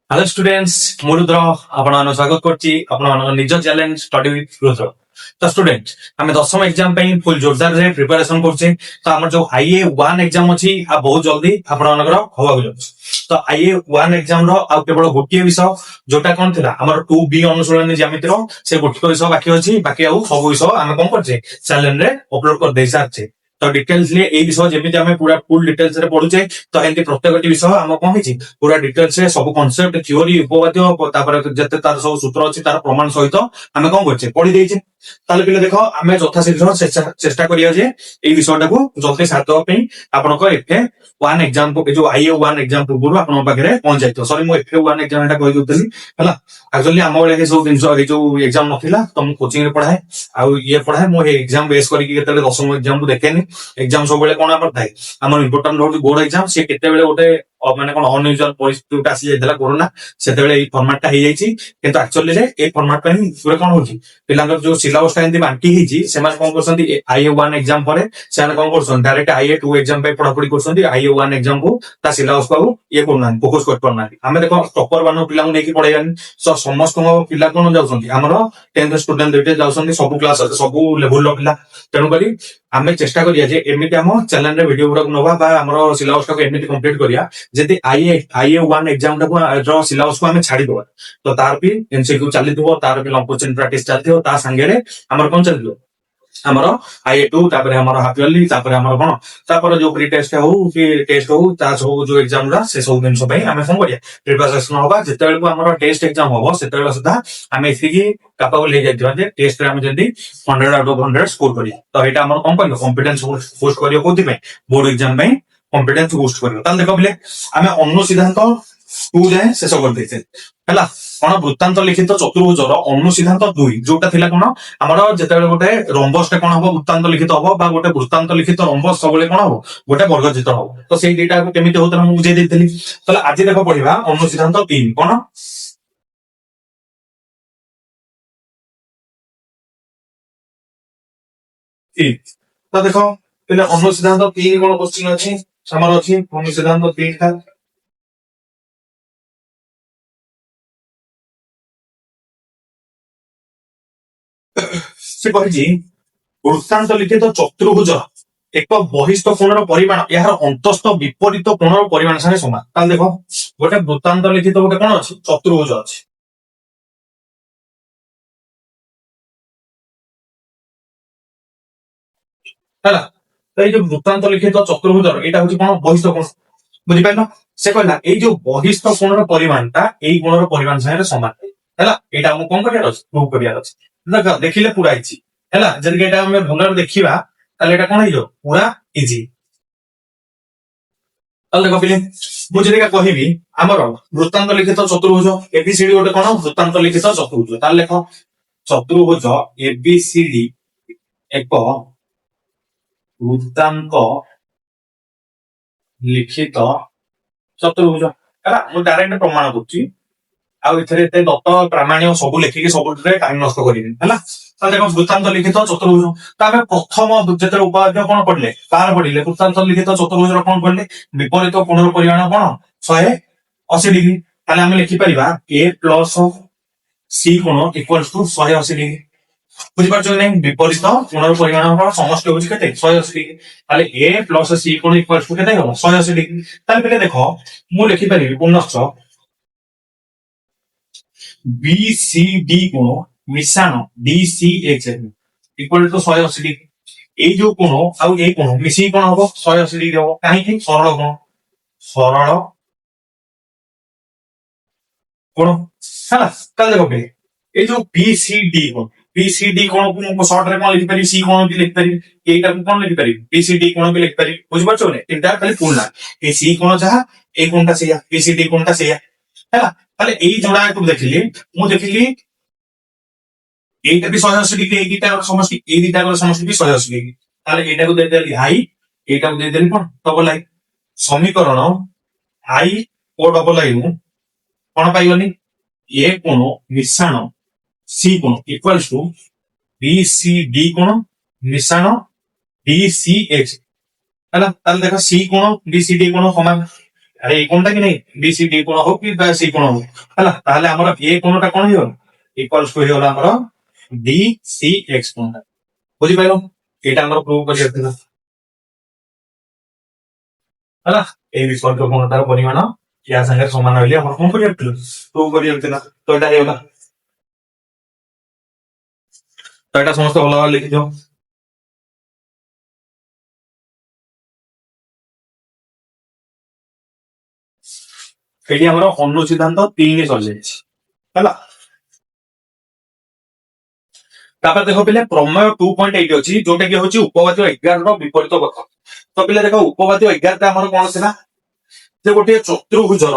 Hello students ମୁଁ ରୁଦ୍ର ଆପଣମାନଙ୍କୁ ସ୍ୱାଗତ କରୁଛି ଆପଣମାନଙ୍କ ନିଜ ଚ୍ୟାଲେଞ୍ଜ ଷ୍ଟଡି ୱିଥ୍ ରୁଦ୍ର। ତ ସ୍ଟୁଡେଣ୍ଟ ଆମେ ଦଶମ ଏକ୍ଜାମ ପାଇଁ ଫୁଲ ଜୋରଦାରରେ ପ୍ରିପାରେସନ କରୁଛେ। ତ ଆମର ଯୋଉ IA1 ଏକ୍ଜାମ ଅଛି ଆଉ ବହୁତ ଜଲ୍ଦି ଆପଣମାନଙ୍କର ହବାକୁ ଯାଉଛି। ତ IA1 ଏକ୍ଜାମ ର ଆଉ କେବଳ ଗୋଟିଏ ବିଷୟ ଯୋଉଟା କଣ ଥିଲା ଆମର 2B ଅନୁଶୀଳନୀ ଜ୍ୟାମିତିର ସେ ଗୋଟିଏ ବିଷୟ ବାକି ଅଛି। ବାକି ଆଉ ସବୁ ବିଷୟ ଆମେ କଣ କରୁଛେ ଚ୍ୟାନେଲରେ ଅପଲୋଡ କରିଦେଇ ସାରିଛେ। ତ ଡିଟେଲ୍ସରେ ଏଇ ବିଷୟ ଯେମିତି ଆମେ ପୁରା ଫୁଲ ଡିଟେଲ୍ସ ରେ ପଢୁଛେ ତ ଏମିତି ପ୍ରତ୍ୟେକଟି ବିଷୟ ଆମ କଣ ହେଇଛି ପୁରା ଡିଟେଲ୍ସ ରେ ସବୁ କନସେପ୍ଟ ଥିଓରି ଉପବାଦ୍ୟ ତାପରେ ଯେତେ ତାର ସବୁ ସୂତ୍ର ଅଛି ତାର ପ୍ରମାଣ ସହିତ ଆମେ କଣ କରୁଛେ ପଢି ଦେଇଛେ। ତାହେଲେ ପିଲା ଦେଖ ଆମେ ଯଥାଶୀଘ୍ର ଚେଷ୍ଟା କରିବା ଯେ ଏଇ ବିଷୟଟାକୁ ଜଲ୍ଦି ସାରିଦେବା ପାଇଁ ଆପଣଙ୍କ FA1 ଏକ୍ଜାମ ଯୋଉ IA1 ଏକ୍ଜାମ ପୂର୍ବରୁ ଆପଣଙ୍କ ପାଖରେ ପହଞ୍ଚି ଯାଇଥିବ। ସରି ମୁଁ FA1 ଏକ୍ଜାମ ଏଟା କହିଦଉଥିଲି ହେଲା। ଆକ୍ଚୁଆଲି ଆମ ବେଳେ ଏ ସବୁ ଜିନିଷ ଏଇ ଯୋଉ ଏକ୍ଜାମ ନଥିଲା ତ ମୁଁ କୋଚିଂ ରେ ପଢାଏ ଆଉ ଇଏ ପଢାଏ। ମୁଁ ଏଇ ଏକ୍ଜାମ ବେସ୍ କରିକି କେତେବେଳେ ଦଶମ ଏକ୍ଜାମ କୁ ଦେଖେନି। ଏକ୍ଜାମ ସବୁବେଳେ କଣ ଆମର ଥାଏ ଆମର ଇମ୍ପୋର୍ଟାଣ୍ଟ ରହୁଛି ବୋର୍ଡ ଏକ୍ଜାମ। ସିଏ କେତେବେଳେ ଗୋଟେ ମାନେ କଣ ଅନୟୁଜୁଆଲ ପରିସ୍ଥିତି ଗୋଟେ ଆସି ଯାଇଥିଲା କୋରୋନା ସେତେବେଳେ ଏଇ ଫର୍ମାଟ ଟା ହେଇଯାଇଛି। କିନ୍ତୁ ଆକ୍ଚୁଆଲି ଏଇ ଫର୍ମାଟ ପାଇଁ ପୁରା କଣ ହଉଛି ପିଲାଙ୍କର ଯୋଉ ସିଲାବସ ଟା ଏମିତି ବାଣ୍ଟି ହେଇଛି ସେମାନେ କଣ କରୁଛନ୍ତି IA1 ଏକ୍ଜାମ ପରେ ସେମାନେ କଣ କରୁଛନ୍ତି ଡାଇରେକ୍ଟ IA2 ଏକ୍ଜାମ ପାଇଁ ପଢାପଢି କରୁଛନ୍ତି। IA1 ଏକ୍ଜାମ କୁ ତା ସିଲାବସ କୁ ଇଏ କରୁନାହାନ୍ତି ଫୋକସ କରିପାରୁନାହାନ୍ତି। ଆମେ ଦେଖ ଟପର ମାନଙ୍କ ପିଲାଙ୍କୁ ନେଇକି ପଢେଇବାନି ସମସ୍ତଙ୍କ ପିଲା କଣ ଯାଉଛନ୍ତି ଆମର 10th ଷ୍ଟୁଡେଣ୍ଟ ଯାଉଛନ୍ତି ସବୁ କ୍ଲାସ ସବୁ ଲେଭେଲର ପିଲା। ତେଣୁକରି ଆମେ ଚେଷ୍ଟା କରିବା ଯେ ଏମିତି ଆମ ଚ୍ୟାନେଲରେ ଭିଡିଓ ଗୁଡାକୁ ନବା ବା ଆମର ସିଲାବସ ଟାକୁ ଏମିତି କମ୍ପ୍ଲିଟ କରିବା ଯଦି IA1 ଏକ୍ଜାମ ଟାକୁ ସିଲାବସ କୁ ଆମେ ଛାଡିଦବା ତ ତାର ବି MCQ ଚାଲିଥିବ ତାର ବି ଲଙ୍ଗ କୋଶ୍ଚିନ୍ ପ୍ରାକ୍ଟିସ ଚାଲିଥିବ ତା ସାଙ୍ଗରେ ଆମର କଣ ଚାଲିଥିବ ଆମର IA2 ତାପରେ ଆମର ହାଫ ଇୟରଲି ତାପରେ ଆମର କଣ ତାପରେ ଯୋଉ ପ୍ରି ଟେଷ୍ଟ ହଉ କି ଟେଷ୍ଟ ହଉ ତା ସବୁ ଯୋଉ ଏକ୍ଜାମ ଗୁଡା ସେ ସବୁ ଜିନିଷ ପାଇଁ ଆମେ କଣ କରିବା ପ୍ରିପାରେସନ ହବା। ଯେତେବେଳକୁ ଆମର ଟେଷ୍ଟ ଏକ୍ଜାମ ହବ ସେତେବେଳେ ସୁଦ୍ଧା ଆମେ ଏତିକି କାପାବଲ ହେଇଯାଇଥିବା ଯେ ଟେଷ୍ଟରେ ଆମେ ଯଦି 100 ଆଉଟ୍ ଅଫ୍ 100 ସ୍କୋର କରିବା ତ ଏଇଟା ଆମର କଣ କରିବ କନଫିଡେନ୍ସ ବୁଷ୍ଟ କରିବ କୋଉଥିପାଇଁ ବୋର୍ଡ ଏକ୍ଜାମ ପାଇଁ କନଫିଡେନ୍ସ ବୁଷ୍ଟ କରିବ। ତାହେଲେ ଦେଖ ପିଲେ ଆମେ ଅନୁସିଦ୍ଧାନ୍ତ 2 ଯାଏଁ ଶେଷ କରିଦେଇଛେ ହେଲା। କଣ ବୃତ୍ତାନ୍ତ ଲିଖିତ ଚତୁର୍ଭୁଜର ଅନୁସିଦ୍ଧାନ୍ତ 2 ଯୋଉଟା ଥିଲା କଣ ଆମର ଯେତେବେଳେ ଗୋଟେ ରମ୍ବସ ଟେ କଣ ହବ ବୃତ୍ତାନ୍ତ ଲିଖିତ ହବ ବା ଗୋଟେ ବୃତ୍ତାନ୍ତ ଲିଖିତ ରମ୍ବସ ସବୁବେଳେ କଣ ହବ ଗୋଟେ ବର୍ଗଚିତ୍ର ହବ। ତ ସେଇ ଦିଟା କେମିତି ହଉଥିଲା ମୁଁ ବୁଝେଇ ଦେଇଥିଲି। ତାହେଲେ ଆଜି ଦେଖ ପଢିବା ଅନୁସିଦ୍ଧାନ୍ତ 3 କଣ ତ ଦେଖ ପିଲା ଅନୁସିଦ୍ଧାନ୍ତ 3 କଣ କୋଶ୍ଚିନ୍ ଅଛି ଆମର ଅଛି ଅନୁସିଦ୍ଧାନ୍ତ 3 ଟା ସେ କହିଛି ବୃତ୍ତାନ୍ତ ଲିଖିତ ଚତୁର୍ଭୁଜ ଏକ ବହିସ୍ଥ କୋଣର ପରିମାଣ ଏହାର ଅନ୍ତସ୍ଥ ବିପରୀତ କୋଣର ପରିମାଣ ସାଙ୍ଗେ ସମାନ। ତାହେଲେ ଦେଖ ଗୋଟେ ବୃତ୍ତାନ୍ତ ଲିଖିତ ଗୋଟେ କଣ ଅଛି ଚତୁର୍ଭୁଜ ଅଛି ହେଲା। ତ ଏଇ ଯୋଉ ବୃତ୍ତାନ୍ତ ଲିଖିତ ଚତୁର୍ଭୁଜର ଏଇଟା ହଉଛି କଣ ବହିସ୍ଥ କୋଣ ବୁଝିପାରିଲ। ସେ କହିଲା ଏଇ ଯୋଉ ବହିସ୍ଥ କୋଣର ପରିମାଣଟା ଏଇ କୋଣର ପରିମାଣ ସାଙ୍ଗରେ ସମାନ ହେଲା। ଏଇଟା ଆମକୁ କଣ କରିବାର ଅଛି ପ୍ରୁଭ କରିବାର ଅଛି। ଦେଖ ଦେଖିଲେ ପୁରା ଇଜି ହେଲା। ଯଦି ଏଇଟା ଆମେ ଭଲରେ ଦେଖିବା ତାହେଲେ ଏଇଟା କଣ ହେଇଯିବ ପୁରା ଇଜି। ତାହେଲେ ଦେଖ ପିଲେ ମୁଁ ଯଦି କହିବି ଆମର ବୃତ୍ତାନ୍ତ ଲିଖିତ ଚତୁର୍ଭୁଜ ABCD ଗୋଟେ କଣ ବୃତ୍ତାନ୍ତ ଲିଖିତ ଚତୁର୍ଭୁଜ। ତାହେଲେ ଦେଖ ଚତୁର୍ଭୁଜ ABCD ଏକ ବୃତ୍ତାନ୍ତ ଲିଖିତ ଚତୁର୍ଭୁଜ ହେଲା। ମୁଁ ଡାଇରେକ୍ଟ ପ୍ରମାଣ କରୁଛି ଆଉ ଏଥିରେ ଏତେ ଦତ୍ତ ପ୍ରାମାଣ୍ୟ ସବୁ ଲେଖିକି ସବୁଥିରେ ଟାଇମ ନଷ୍ଟ କରିବି ହେଲା। ତାହେଲେ ଦେଖ ବୃତ୍ତାନ୍ତ ଲିଖିତ ଚତୁର୍ଭୁଜ ତ ଆମେ ପ୍ରଥମ ଯେତେବେଳେ ଉପାଧ୍ୟ କଣ ପଢିଲେ କାହାର ପଢିଲେ ବୃତ୍ତାନ୍ତ ଲିଖିତ ଚତୁର୍ଭୁଜର କଣ ପଢିଲେ ବିପରୀତ କୋଣର ପରିମାଣ କଣ 180 ଡିଗ୍ରୀ। ତାହେଲେ ଆମେ ଲେଖିପାରିବା A ପ୍ଲସ C କୋଣ ଇକ୍ୱାଲ୍ସ ଟୁ 180 ଡିଗ୍ରୀ। ବୁଝିପାରୁଛ ନାଇଁ ବିପରୀତ କୋଣର ପରିମାଣ ସମସ୍ତେ ହଉଛି କେତେ 180 ଡିଗ୍ରୀ। ତାହେଲେ A ପ୍ଲସ C କୋଣ ଇକ୍ୱାଲ୍ସ ଟୁ କେତେ ହବ 180 ଡିଗ୍ରୀ। ତାହେଲେ ପିଲେ ଦେଖ ମୁଁ ଲେଖିପାରିବି ପୁନଶ୍ଚ BCD কোণ মিশাণ DCH ইকুয়াল টু 180 ডিগ্রি। এই যে কোণ ଆଉ এই কোণ মিশিকি কোণ হব 180 ডিগ্রি হব কাହିଁକି ସରଳ কোণ ସରଳ কোণ ହେଲା। ତାହେଲେ ଦେଖ ଭାଇ এই ଯୋଉ BCD কোণ BCD কোণକୁ ମୁଁ ସର୍ଟ ରେ କଣ ଲେଖିପାରିବି C କୋଣ ବି ଲେଖିପାରିବି এইଟାକୁ କଣ ଲେଖିପାରିବି BCD କୋଣ ବି ଲେଖିପାରିବି। ବୁଝିପାରୁଛ ନା ତିନିଟା ଖାଲି ପୁରୁଣା এই C କୋଣ ଯାହା এই কোণটা ସେଇଆ BCD କୋଣଟା ସେଇଆ ହେଲା। ତାହେଲେ ଏଇ ଯୋଡ଼ାକୁ ଦେଖିଲି ମୁଁ ଦେଖିଲି এইটা ବି 180 ডিগ্রি এই দিটা সমষ্টি এই দিটা সমষ্টি ବି 180 ডিগ্রি। তাহলে এটাକୁ ଦେଇଦେଲି I এইটাକୁ ଦେଇଦେଲି କଣ ଡବଲ I ସମୀକରଣ I ଓ ଡବଲ I ରୁ କଣ ପାଇଗଲି A କୋଣ ମିଶାଣ C କୋଣ ଇକ୍ୱାଲ୍ସ ଟୁ BCD କୋଣ ମିଶାଣ DCH ହେଲା। ତାହେଲେ ଦେଖ C କୋଣ BCD କୋଣ ସମାନ ଆରେ ଏଇ କୋଣଟା କି ନାହିଁ ବି ସି ଡି କୋଣ ହଉ କି ସି କୋଣ ହଉ ହେଲା, ତାହେଲେ ଆମର ଏ କୋଣଟା କଣ ହେଇଗଲା ଇକ୍ୱାଲ୍ସ ଟୁ ହେଇଗଲା ଆମର ଡି ସି ଏକ୍ସ କୋଣଟା। ବୁଝିପାରିଲ, ଏଇଟା ଆମର ପ୍ରୁଭ କରିବାର ଥିଲା ହେଲା। ଏଇ ବିପରୀତ କୋଣଟାର ପରିମାଣ ୟା ସାଙ୍ଗରେ ସମାନ ହେଲେ ଆମର କଣ କରିବାର ଥିଲା, ପ୍ରୁଭ କରିବାର ଥିଲା। ତ ଏଇଟା ହେଇଗଲା। ତ ଏଇଟା ସମସ୍ତେ ଭଲ ଭାବରେ ଲେଖିଦିଅ। ଏଠି ଆମର ଅନୁସିଦ୍ଧାନ୍ତ 3 ସରିଯାଇଛି ହେଲା। ତାପରେ ଦେଖ ପିଲା ପ୍ରମେୟ 2.8 ଅଛି, ଯୋଉଟା କି ହଉଛି ଉପବାଦ୍ୟ 11 ର ବିପରୀତ କଥା। ତ ପିଲା ଦେଖ ଉପବାଦ୍ୟ 11 ଟା ଆମର କଣ ଥିଲା, ଯେ ଗୋଟିଏ ଚତୁର୍ଭୁଜର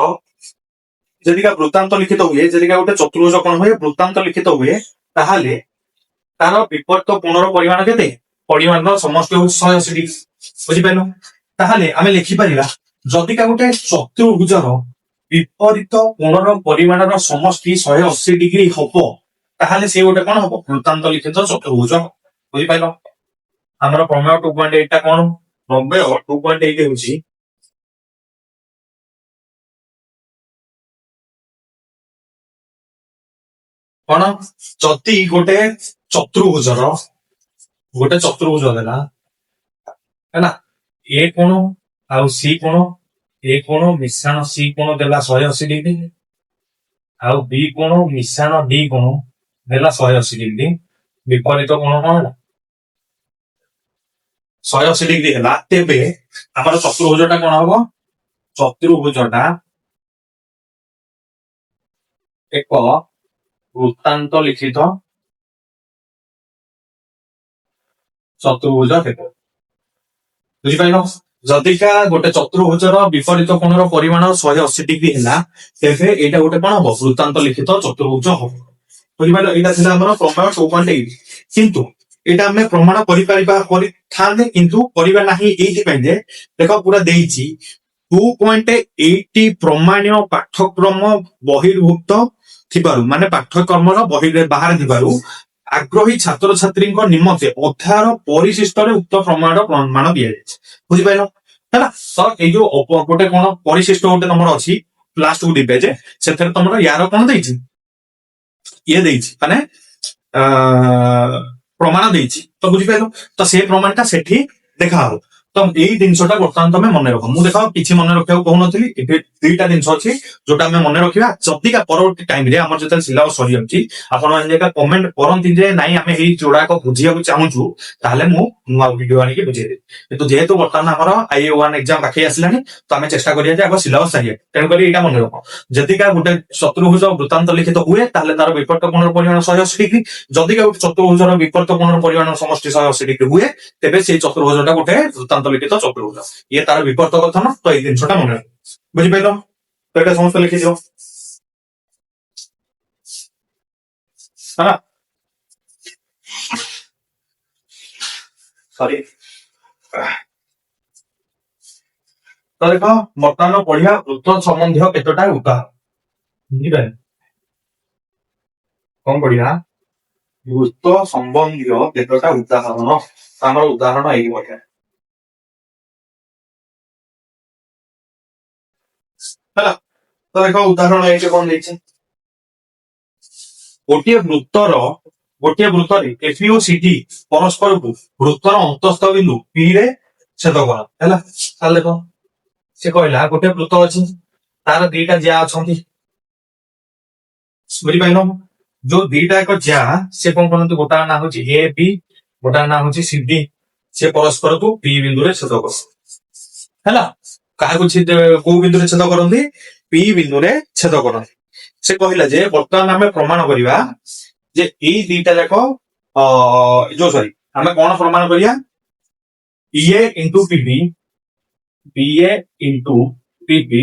ଯଦିକା ବୃତ୍ତାନ୍ତ ଲିଖିତ ହୁଏ, ଯଦିକା ଗୋଟେ ଚତୁର୍ଭୁଜ କଣ ହୁଏ ବୃତ୍ତାନ୍ତ ଲିଖିତ ହୁଏ, ତାହେଲେ ତାର ବିପରୀତ କୋଣର ପରିମାଣ କେତେ, ପରିମାଣର ସମଷ୍ଟି ହଉଛି 180 ଡିଗ୍ରୀ। ବୁଝିପାରିଲ, ତାହେଲେ ଆମେ ଲେଖିପାରିବା ଯଦିକା ଗୋଟେ ଚତୁର୍ଭୁଜର ବିପରୀତ କୋଣର ପରିମାଣର ସମଷ୍ଟି 180 ଡିଗ୍ରୀ ହବ, ତାହେଲେ ସେ ଗୋଟେ କଣ ହବ ବୃତ୍ତାନ୍ତ ଲିଖିତ ଚତୁର୍ଭୁଜ। ବୁଝିପାରିଲ, ଆମର ପ୍ରମେୟ 2.8 ଟା କଣ, ପ୍ରମେୟ 2.8 ହେଉଛି କଣ, ଯଦି ଗୋଟେ ଚତୁର୍ଭୁଜର ଦେଲା ହେଲା, ଏ କୋଣ ଆଉ ସି କୋଣ, ଏ କୋଣ ମିଶାଣ ସି କୋଣ ଦେଲା 180 ଡିଗ୍ରୀ, ଆଉ ବି କୋଣ ମିଶାଣ ଡି କୋଣ ଦେଲା 180 ଡିଗ୍ରୀ, ବିପରୀତ କୋଣ କଣ ହେଲା 180 ଡିଗ୍ରୀ ହେଲା, ତେବେ ଆମର ଚତୁର୍ଭୁଜଟା କଣ ହବ, ଚତୁର୍ଭୁଜଟା ଏକ ବୃତ୍ତାନ୍ତ ଲିଖିତ ଚତୁର୍ଭୁଜ ହେବ। ବୁଝିପାରିଲ, ଯଦିକା ଗୋଟେ ଚତୁର୍ଭୁଜର ବିପରୀତ କୋଣର ପରିମାଣ 180 ଡିଗ୍ରୀ ହେଲା, ତେବେ ଏଇଟା ଗୋଟେ କଣ ହବ ବୃତ୍ତାନ୍ତ ଲିଖିତ ଚତୁର୍ଭୁଜ ହବ। ବୁଝିପାରିଲ, ଏଇଟା ଥିଲା ଆମର ପ୍ରମେୟ 2.8। କିନ୍ତୁ ଏଇଟା ଆମେ ପ୍ରମାଣ କରିଥାନ୍ତେ, କିନ୍ତୁ କରିବା ନାହିଁ ଏଇଥିପାଇଁ ଯେ ଦେଖ ପୁରା ଦେଇଛି 2.8 ପ୍ରମାଣୀୟ ପାଠ୍ୟକ୍ରମ ବହିର୍ଭୁକ୍ତ ଥିବାରୁ, ମାନେ ପାଠ୍ୟକ୍ରମର ବାହାରେ ଥିବାରୁ ଆଗ୍ରହୀ ଛାତ୍ରଛାତ୍ରୀଙ୍କ ନିମନ୍ତେ ଅଧ୍ୟାୟର ପରିଶିଷ୍ଟରେ ଉକ୍ତ ପ୍ରମାଣ ଦିଆଯାଇଛି। ବୁଝିପାରିଲ ହେଲା, ତ ଏଇ ଯୋଉ ଗୋଟେ କଣ ପରିଶିଷ୍ଟ ଗୋଟେ ତମର ଅଛି ଲାଷ୍ଟକୁ ଯିବେ ଯେ, ସେଥିରେ ତମର ୟାର କଣ ଦେଇଛି, ଇଏ ଦେଇଛି ମାନେ ପ୍ରମାଣ ଦେଇଛି। ତ ବୁଝିପାରିଲ, ତ ସେ ପ୍ରମାଣଟା ସେଠି ଦେଖାହବ। ତ ଏଇ ଜିନିଷଟା ବର୍ତ୍ତମାନ ତମେ ମନେ ରଖ। ମୁଁ ଦେଖ କିଛି ମନେ ରଖିବାକୁ କହୁନଥିଲି, ଏବେ 2ଟା ଜିନିଷ ଅଛି ଯୋଉଟା ଆମେ ମନେ ରଖିବା। ଯଦିକା ପରବର୍ତ୍ତୀ ଟାଇମରେ ଆମର ଯେତେବେଳେ ସିଲାବସ ସରିଯାଉଛି, ଆପଣ କମେଣ୍ଟ କରନ୍ତି ଯେ ନାଇଁ ଆମେ ଏଇ ଯୋଡାକ ବୁଝିବାକୁ ଚାହୁଁଛୁ, ତାହେଲେ ମୁଁ ନୂଆ ଭିଡିଓ ଆଣିକି ବୁଝେଇଦେବି। କିନ୍ତୁ ଯେହେତୁ ବର୍ତ୍ତମାନ ଆମର IA1 ଏକ୍ସାମ ପାଖେଇ ଆସିଲାଣି, ତ ଆମେ ଚେଷ୍ଟା କରିବା ଯେ ଆଗ ସିଲାବସ ସାରିବା। ତେଣୁକରି ଏଇଟା ମନେ ରଖ, ଯଦିକା ଗୋଟେ ଚତୁର୍ଭୁଜ ବୃତ୍ତାନ୍ତ ଲିଖିତ ହୁଏ, ତାହେଲେ ତାର ବିପରୀତ କୋଣର ପରିମାଣ 180 ଡିଗ୍ରୀ। ଯଦିକା ଗୋଟେ ଚତୁର୍ଭୁଜର ବିପରୀତ କୋଣର ପରିମାଣ ସମଷ୍ଟି 180 ଡିଗ୍ରୀ ହୁଏ, ତେବେ ସେଇ ଚତୁର୍ଭୁଜଟା ଗୋଟେ ବୃତ୍ତାନ୍ତ ଲିଖିତ ଚତୁର୍ଭୁଜ। ଇଏ ତାର ବିପରୀତ କଥା ନା, ତ ଏଇ ଜିନିଷଟା ମନେ ରଖ। ବୁଝିପାରିଲ, ତ ଏଇଟା ସମସ୍ତେ ଲେଖିଦିଅ ହେଲା। ସରି, ତ ଦେଖ ବର୍ତ୍ତମାନ ପଢିବା ବୃତ୍ତ ସମ୍ବନ୍ଧୀୟ କେତେଟା ଉଦାହରଣ। ବୁଝିପାରିଲେ, କଣ ପଢିବା, ବୃତ୍ତ ସମ୍ବନ୍ଧୀୟ କେତେଟା ଉଦାହରଣ। ଆମର ଉଦାହରଣ ଏଇ ପଢିବା ହେଲା। ତ ଦେଖ ଉଦାହରଣ ଏଇଠି କଣ ଦେଇଛି, ଗୋଟିଏ ବୃତ୍ତରେ ଏଫି ଓ ସିଡି ପରସ୍ପରକୁ ବୃତ୍ତର ଅନ୍ତଃସ୍ଥ ବିନ୍ଦୁ ପି ରେ ଛେଦ କର ହେଲା। ତାହେଲେ ଦେଖ ସେ କହିଲା ଗୋଟେ ବୃତ୍ତ ଅଛି, ତାର 2ଟା ଜ୍ୟା ଅଛନ୍ତି। ବୁଝିପାରିଲ, ଯୋଉ 2ଟା ଏକ ଜ୍ୟା ସେ କଣ କରନ୍ତି, ଗୋଟାର ନାଁ ହଉଛି ଏ ବି, ଗୋଟାର ନାଁ ହଉଛି ସି ଡି। ସେ ପରସ୍ପରକୁ ପି ବିନ୍ଦୁରେ ଛେଦ କରନ୍ତି ହେଲା। କାହାକୁ କୋଉ ବିନ୍ଦୁରେ ଛେଦ କରନ୍ତି, ପି ବିନ୍ଦୁରେ ଛେଦ କରନ୍ତି। ସେ କହିଲା ଯେ ବର୍ତ୍ତମାନ ଆମେ ପ୍ରମାଣ କରିବା ଯେ ଏଇ 2ଟା ଯାକ ଯୋଉ ସରି ଆମେ କଣ ପ୍ରମାଣ କରିବା, PA into PB, PA into PB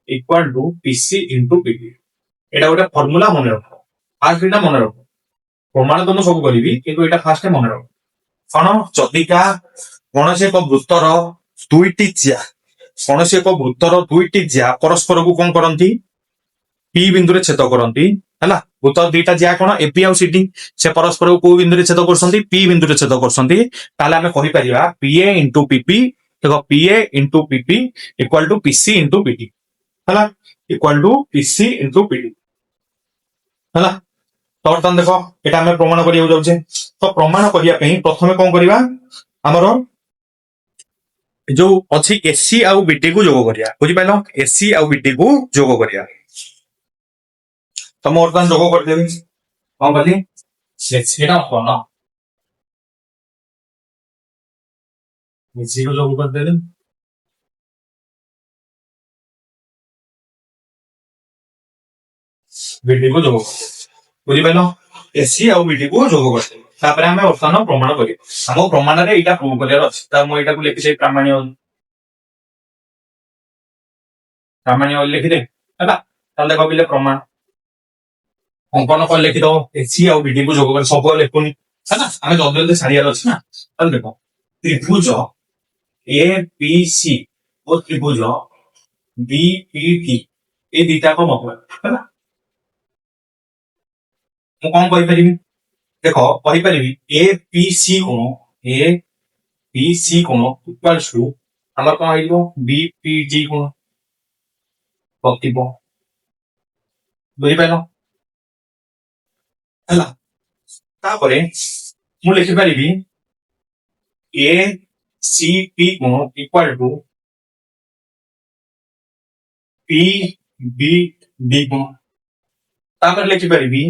equal to PC into PB. ଏଇଟା ଗୋଟେ ଫର୍ମୁଲା ମନେ ରଖ, ଫାଷ୍ଟ ଏଇଟା ମନେ ରଖ। ପ୍ରମାଣ ତ ମୁଁ ସବୁ କରିବି, କିନ୍ତୁ ଏଇଟା ଫାଷ୍ଟ ମନେ ରଖ। କଣ, ଯଦିକା କୌଣସି ଏକ ବୃତ୍ତର 2ଟି ଜ୍ୟା ପରସ୍ପରକୁ କଣ କରନ୍ତି, ପି ବିନ୍ଦୁରେ ଛେଦ କରନ୍ତି ହେଲା। ବୃତ୍ତର 2ଟା ଜ୍ୟା କଣ, ଏପି ଆଉ ସିଡି, ସେ ପରସ୍ପରକୁ କୋଉ ବିନ୍ଦୁରେ ଛେଦ କରୁଛନ୍ତି, ପି ବିନ୍ଦୁରେ ଛେଦ କରୁଛନ୍ତି। ତାହେଲେ ଆମେ କହିପାରିବା ପିଏ ଇଣ୍ଟୁ ପିପି, ଦେଖ PA into PP equal to PC into PD. है equal to PC into PD है। तो बर्तमान देख ये आम प्रमाण करा जाऊे। तो प्रमाण करने प्रथम कौन करवा आमर जो अच्छी एसी आउ बीटी को जोग करिया बुझिपाल एसी आउ बीटी को जोग करिया। तो बर्तमान जोग करदेवी कौन कली एसी को जोग करदेवी बीटी को जोग बुझिपाल एसी आउ बीटी को जोग करदेवी। तापर आम बर्तमान प्रमाण करिया आम प्रमाण में यहाँ प्रूव करार अच्छे मुझे लिखिदे प्रामाण्य प्रामाण्य लिखिदे है देख बिले प्रमाण अंकन कर लिखिद एसी आउ बीटी को जोग कर सब लिखुनी है ना आम जल्दी जल्दी सारियार अच्छे ना। देख त्रिभुज ए बी सी और त्रिभुज बी पी टी ये दुटा को मतलब है ना मु कौन कही देख कहीपरि ए पी सी कोण इक्वल्स टू आमर कौन हो बी पी डी कोण प्रतिब बुझिपाल है। तापरे मु लिखिपारि ए सी पी कोण equal to P B D कोण तापर लिखिपारि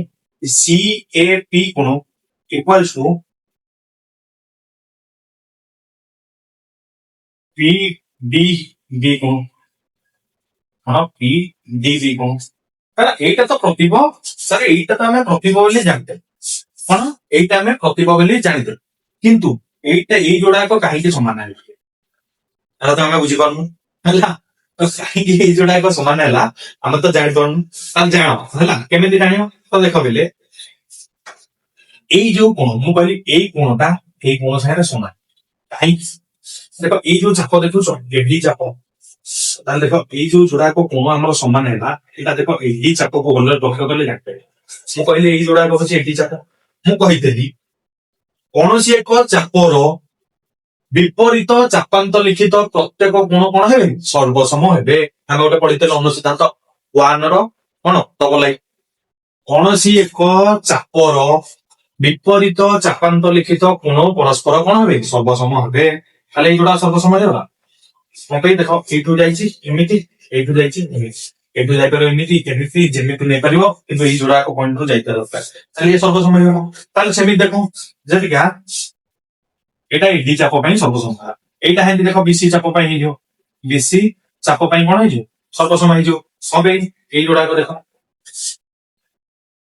सी ए पी कोण equals to P D D कोण हाँ पी डी डी कोण এইটা তো প্রতিভ স্যার এইটা তো আমি প্রতিভ বলে জানতে কোন এইটা আমি প্রতিভ বলে জানিতে কিন্তু এইটা এই যোড়াক কাহিকি সমান হেলা এটা তো আমি বুঝি পারনু হেলা তো কাহিকি এই যোড়াক সমান হেলা আমি তো জানি পারনু তাহলে জানো হেলা কেমিতি জানিও তো দেখো বেলে এই যে কোণ মু কইলি এই কোণটা এই কোণ সাথে সমান কাহিকি দেখো এই যে চাপ দেখুছ এডি চাপ তাহলে দেখো এই যে যোড়াক কোণ আমার সমান হেলা এটা দেখো এই চাপ को গলে লক্ষ্য করলে জানতে মু কইলি এই যোড়াক হচ্ছে এডি চাপ মু কইতেলি কৌশি এক চাপর বিপরীত চাপান্ত লিখিত প্রত্যেক কোণ কোণ হবে সর্বসম হবে আমি গোটে পড়িতেলে অনুসিদ্ধান্ত 1 র কোণ ডবল কৌশি এক চাপর বিপরীত চাপান্ত লিখিত কোণ পরস্পর কোণ হবে সর্বসম হবে তাহলে এই যোড়া সর্বসম হয়ে দেখ এইটু যাইছি এমিতি এইটু যাইছি এটু যাইপার এমিতি এমিতি যেমিতি নেই পারিব কিন্তু এই যোড়া পয়েন্ট রু যাইতে দরকার তাহলে এই সর্বসম হয়ে তাহলে সেমিতি দেখো যেটিকা এটা এডি চাপ পাই সর্বসম এইটা হেঁতি দেখ বিসি চাপ পাই হইଯିବ বিসি চাপ পাই কোণ হইଯିବ সর্বসম হইଯିବ সবে এই যোড়াক দেখ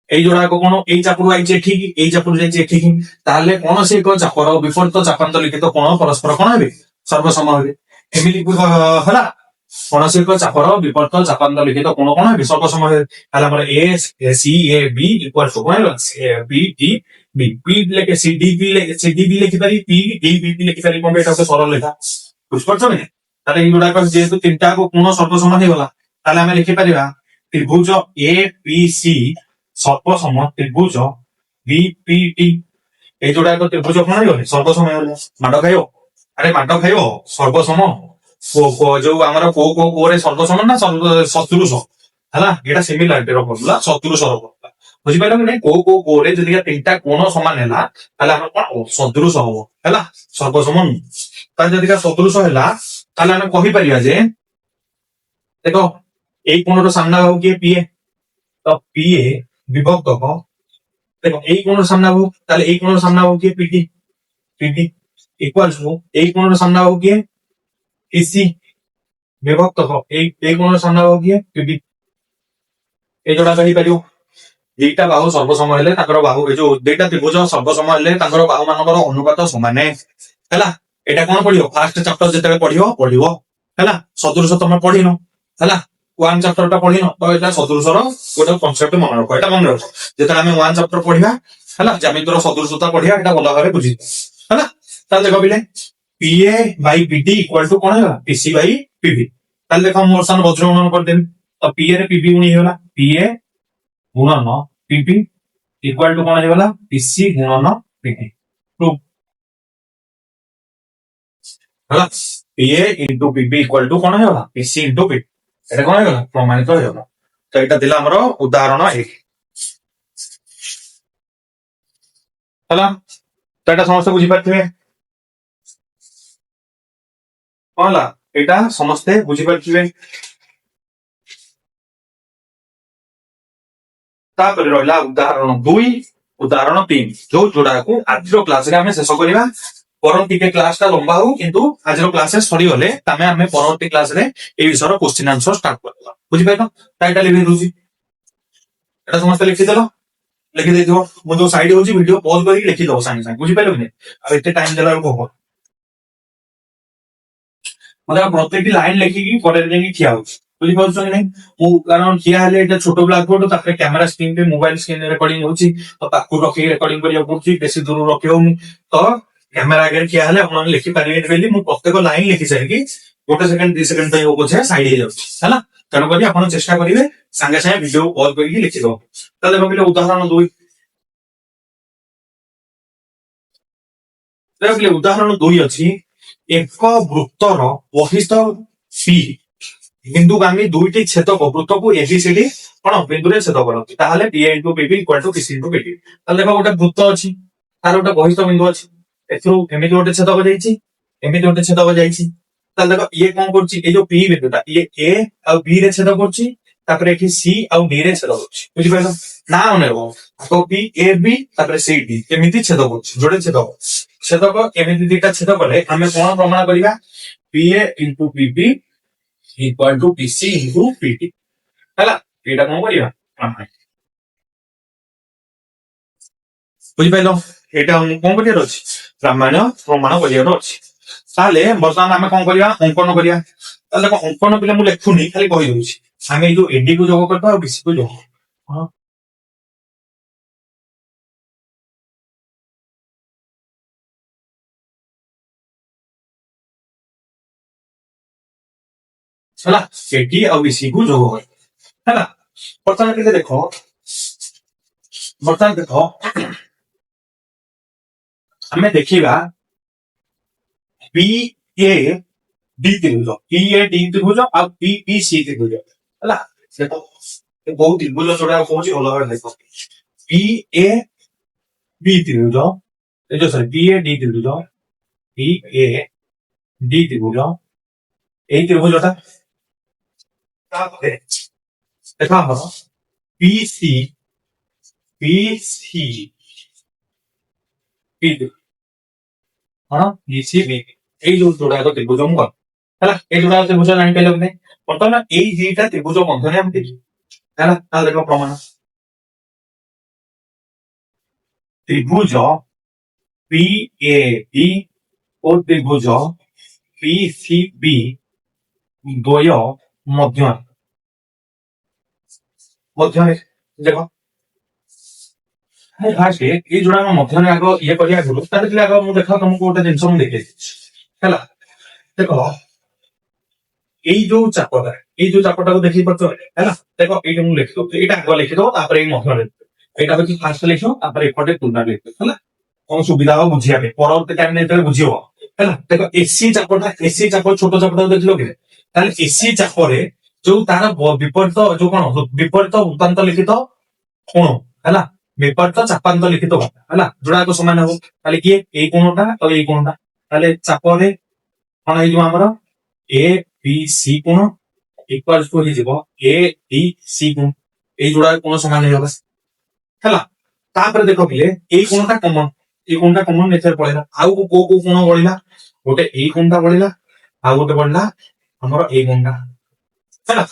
এই যোড়াক কোণ এই চাপরু আইছে ঠিক এই চাপরু যাইছে ঠিক তাহলে কৌশি এক চাপর বিপরীত চাপান্ত লিখিত কোণ পরস্পর কোণ হবে সর্বসম হবে এমিতি হলা কৌশি এক চাপর বিপরীত চাপান্ত লিখিত কোণ কোণ হবে সর্বসম হবে তাহলে আমার A C A B equal to কোণ হলো বি ডি বি পি লেখে সি ডি বি লিখিপারি পি ডি বি লিখিপারি কোণ এটা হচ্ছে সরল লেখা বুঝিপারছ না তাহলে এই যোড়াক যেহেতু তিনটা কোণ সর্বসম হয়ে গলা তাহলে আমি লিখিপারিবা ত্রিভুজ এ পি সি সর্বসম ত্রিভুজ বি পি টি এই যোড়াক ত্রিভুজ কোণ হয়ে সর্বসম হয়ে মাড খাইব আরে মাড খাইব সর্বসম जो आमर को कोरे सर्वसम ना सतुरुष है ये सिमिलारिटी फर्मुला सतुरुष फर्मुला बुझिपार कि को कोरे जदि तीनटा कोण समान है कौन सदृश हम है सर्वसम जदि सदृश है आम कहीपर जे देख ये कोण सामना बाहू किए पीए तो पीए विभक्त देख ये कोण सामना बाहू ताले ये कोण सामना बाहू किए पीटी पीटी इक्वल टू ये कोण सामना बाहू किए इसी विभक्त एक कोण सामना बाहू किए पीटी ये जोड़ा कही पारियो दुईटा बाहु सर्वसम हेले बाहु जो दुईटा त्रिभुज सर्वसम हेले बाहु मानकर अनुपात समान है एटा कौन पढ़ियो फास्ट चैप्टर जेते पढ़ियो है सदृश तुम पढ़िन है वन चैप्टर टा पढ़िन तो एटा सदृशर गोटे कॉन्सेप्ट मन रख एटा मन रख जेते आमे वन चैप्टर पढ़िबा है ज्यामितिर सदृशता पढ़िया एटा भल भाबे बुझी है ताले देखो बिले पीए बाई पीटी इक्वल टू कौन है पीसी बाई पीवी ताले देखो मोर सान वज्र गुणन कर देम तो पीए रे पीवी गुणी होला पीए गुणन पीपी इक्वल टू कौन होला पीसी गुणन पीटी प्रूफ होला पीए इनटू पीपी इक्वल टू कौन होला पीसी इनटू पीटी এটা କଣ ହେଇଗଲା ପ୍ରମାଣିତ ହେଇଗଲା। ତ ଏଇଟା ଥିଲା ଆମର ଉଦାହରଣ 1 ହେଲା। ତ ଏଇଟା ସମସ୍ତେ ବୁଝିପାରିଥିବେ କଣ ହେଲା, ଏଇଟା ସମସ୍ତେ ବୁଝିପାରିଥିବେ। ତାପରେ ରହିଲା ଉଦାହରଣ 2 ଉଦାହରଣ 3 ଯୋଉ ଯୋଉଟାକୁ ଆଜିର କ୍ଲାସରେ ଆମେ ଶେଷ କରିବା। ବରଂ ଟିକେ କ୍ଲାସ ଟା ଲମ୍ବା ହଉ କିନ୍ତୁ ଆଜିର କ୍ଲାସ ସରିଗଲେ ଆମେ ପରବର୍ତ୍ତୀ କ୍ଲାସରେ এই ବିଷୟର କ୍ୱେଶ୍ଚିନ୍ ଆନ୍ସର ଷ୍ଟାର୍ଟ କରିବା। ବୁଝିପାରିଲ? ଟାଇଟଲ ଲେଖି ଦଉଛି, এটা ସମସ୍ତେ ଲେଖିଦେଲ, ଲେଖିଦେଇଥିବ। ମୁଁ ଯୋଉ ସାଇଡ୍ ହଉଛି ଭିଡିଓ ପଜ କରିକି ଲେଖିଦବ ସାଙ୍ଗେ ସାଙ୍ଗେ, ବୁଝିପାରିଲ କି ନାହିଁ? ଆଉ ଏତେ ଟାଇମ ଦେଲା ବେଳକୁ ହବ ମତେ ପ୍ରତ୍ୟେକଟି ଲାଇନ ଲେଖିକି ପରେ ଯାଇକି ଠିଆ ହଉଛି, ବୁଝିପାରୁଛ କି ନାହିଁ? ମୁଁ କାରଣ ଠିଆ ହେଲେ ଏଇଟା ଛୋଟ ବ୍ଲାକ୍ ବୋର୍ଡ, ତାପରେ କ୍ୟାମେରା ସ୍କ୍ରିନ ରେ ମୋବାଇଲ ସ୍କ୍ରିନ ରେକର୍ଡିଂ ହଉଛି, ତ ତାକୁ ରଖିକି ରେକର୍ଡିଂ କରିବାକୁ ପଡୁଛି, ବେଶୀ ଦୂର ରଖି ହଉନି। ତ କ୍ୟାମେରା ଆଗରେ ଠିଆ ହେଲେ ଆପଣ ଲେଖିପାରିବେନି ବୋଲି ମୁଁ ପ୍ରତ୍ୟେକ ଲାଇନ ଲେଖି ସାରିକି 1 ସେକେଣ୍ଡ 2 ସେକେଣ୍ଡ ପାଇଁ ହଉ ପଛେ ସାଇଡ ହେଇଯାଉଛି ହେଲା। ତେଣୁକରି ଆପଣ ଚେଷ୍ଟା କରିବେ ସାଙ୍ଗେ ସାଙ୍ଗେ ଭିଡିଓ ପଜ କରିକି ଲେଖିଦବ। ତାହେଲେ ଭାବିଲେ ଉଦାହରଣ 2 ଉଦାହରଣ 2 ଅଛି, ଏକ ବୃତ୍ତର ବହିସ୍ଥ ସି ବିନ୍ଦୁଗାମୀ ଦୁଇଟି ଛେଦକ ବୃତ୍ତକୁ ଏବିସିଡି କଣ ବିନ୍ଦୁରେ ଛେଦ କରନ୍ତି, ତାହେଲେ P into PB equal to PC into PD. ତାହେଲେ ଦେଖ ଗୋଟେ ବୃତ୍ତ ଅଛି, ତାର ଗୋଟେ ବହିସ୍ଥ ବିନ୍ଦୁ ଅଛି, ଏଥିରୁ ଏମିତି ଗୋଟେ ଛେଦକ ଯାଇଛି, ଏମିତି ଗୋଟେ ଛେଦକ ଯାଇଛି। ତାହେଲେ ଦେଖ ଇଏ କଣ କରୁଛି, ଏଇ ଯୋଉ ପି ବିନ୍ଦୁଟା ଇଏ ଏ ଆଉ ବି ରେ ଛେଦ କରୁଛି, ତାପରେ ଏଠି ସି ଆଉ ଡି ରେ ଛେଦ କରୁଛି, ବୁଝିପାରିଲ ନା? ଅନେକ ତ ପି ଏ ବି ତାପରେ ସି ଡି ଏମିତି ଛେଦ କରୁଛି, ଯୋଡେ ଛେଦକ। ଛେଦକ ଏମିତି ଦିଟା ଛେଦ କଲେ ଆମେ କଣ ପ୍ରମାଣ କରିବା? P A into PB equal to PC into PD ହେଲା। ଏଇଟା କଣ କରିବା ବୁଝିପାରିଲ? ଏଇଟା କଣ କରିବାର ଅଛି, ପ୍ରାମାଣ୍ୟ ପ୍ରମାଣ କରିବାର ଅଛି। ତାହେଲେ ବର୍ତ୍ତମାନ ଆମେ କଣ କରିବା, ଅଙ୍କନ କରିବା। ତାହେଲେ ଦେଖ ଅଙ୍କନ ପିଲା ମୁଁ ଲେଖୁନି, ଖାଲି କହିଦଉଛି। ଆମେ ଏଇ ଯୋଉ ଏଡି କୁ ଯୋଗ କରିବା ଆଉ ବିସି କୁ ଯୋଗ ହେଲା, ଏଡି ଆଉ ବିସି କୁ ଯୋଗ ହେଲା। ବର୍ତ୍ତମାନ ଟିକେ ଦେଖ, ବର୍ତ୍ତମାନ ଦେଖ ଆମେ ଦେଖିବା ପି ଏ ଡି ତ୍ରିଭୁଜ, ପି ଏ ଡି ତ୍ରିଭୁଜ ଆଉ ପି ପି ସି ତ୍ରିଭୁଜ ହେଲା। ଦେଖ ବହୁତ ତ୍ରିଭୁଜ ଯୋଉଟା କହୁଛି ଭଲ ଭାବରେ ଦେଖ, ପି ଏ বি ত্রিভুজ, এই যে সরি পি এ ডি ত্রিভুজ, পি এ ডি ত্রিভুজ, এই ত্রিভুজটা তারপরে দেখা হলো P C P C P ହଁ ପି ସି ବି, ଏଇ ଯୋଉ ଯୋଡାକ ତ୍ରିଭୁଜ ମୁଁ କଲି ହେଲା। ଏଇ ଯୋଡାକ ତ୍ରିଭୁଜ ଜାଣିପାରିଲ କି ନାହିଁ? ବର୍ତ୍ତମାନ ଏଇ ଦିଟା ତ୍ରିଭୁଜ ମଧ୍ୟରେ ଆମେ ଦେଖିବା ହେଲା। ତାହେଲେ ଦେଖ ପ୍ରମାଣ, ତ୍ରିଭୁଜ পি এ ডি ও ত্রিভুজ পি সি বি দ্বয় ମଧ୍ୟରେ ମଧ୍ୟରେ ଦେଖ ଫାଷ୍ଟ ଏଇ ଯୋଉଟା ଆମ ମଧ୍ୟରେ ଆଗ ଇଏ କରିବା ଆଗରୁ ତାହେଲେ ଆଗ ମୁଁ ଦେଖ ତମକୁ ଗୋଟେ ଜିନିଷ ମୁଁ ଦେଖେଇ ହେଲା। ଦେଖ ଏଇ ଯୋଉ ଚାପଟା, ଏଇ ଯୋଉ ଚାପଟାକୁ ଦେଖି ପାରୁଛ ହେଲା। ଦେଖ ଏଇଟା ମୁଁ ଲେଖିଦଉଛି, ଏଇଟା ଆଗ ଲେଖିଦବ, ତାପରେ ଏଇ ମଧ୍ୟରେ ଏଇଟା ହଉଛି ଫାଷ୍ଟ ଲେଖିବ, ତାପରେ ଏପଟେ ତୁଳନା ଲେଖିବ ହେଲା। କଣ ସୁବିଧା ହବ ବୁଝିବା ପାଇଁ, ପରବର୍ତ୍ତୀ ଟାଇମ୍ ଯେତେବେଳେ ବୁଝିବ ହେଲା। ଦେଖ ଏସି ଚାପଟା, ଏସି ଚାପ ଛୋଟ ଚାପଟାକୁ ଦେଖିଲ କି? ତାହେଲେ ଏସି ଚାପରେ ଯୋଉ ତାର ବିପରୀତ ଯୋଉ କଣ ବିପରୀତ ଉପାନ୍ତ ଲିଖିତ କୋଣ ହେଲା, ବିପରୀତ ଚାପାନ୍ତ ଲିଖିତ କୋଣ ହେଲା, ଯୋଉଟାକ ସମାନ ହବ। ତାହେଲେ କିଏ ଏଇ କୋଣଟା ଆଉ ଏଇ କୋଣଟା, ତାହେଲେ ଚାପରେ କଣ ହେଇଯିବ ଆମର ଏ বি সি কোণ ইকুয়ালস টু ହେଇଯିବ ଏ ଡି ସି କୋଣ, ଏଇ ଯୋଡାକ କୋଣ ସମାନ ହେଇଗଲା ହେଲା। ତାପରେ ଦେଖ ପିଲେ ଏଇ କୋଣଟା କମନ, ଏଇ କୋଣଟା କମନ ନେଚର ପଳେଇଲା। ଆଉ କୋଉ କୋଉ କୋଣ ବଳିଲା, ଗୋଟେ ଏଇ କୋଣଟା ବଳିଲା, ଆଉ ଗୋଟେ ବଳିଲା ଆମର ଏଇ କୋଣଟା ହେଲା।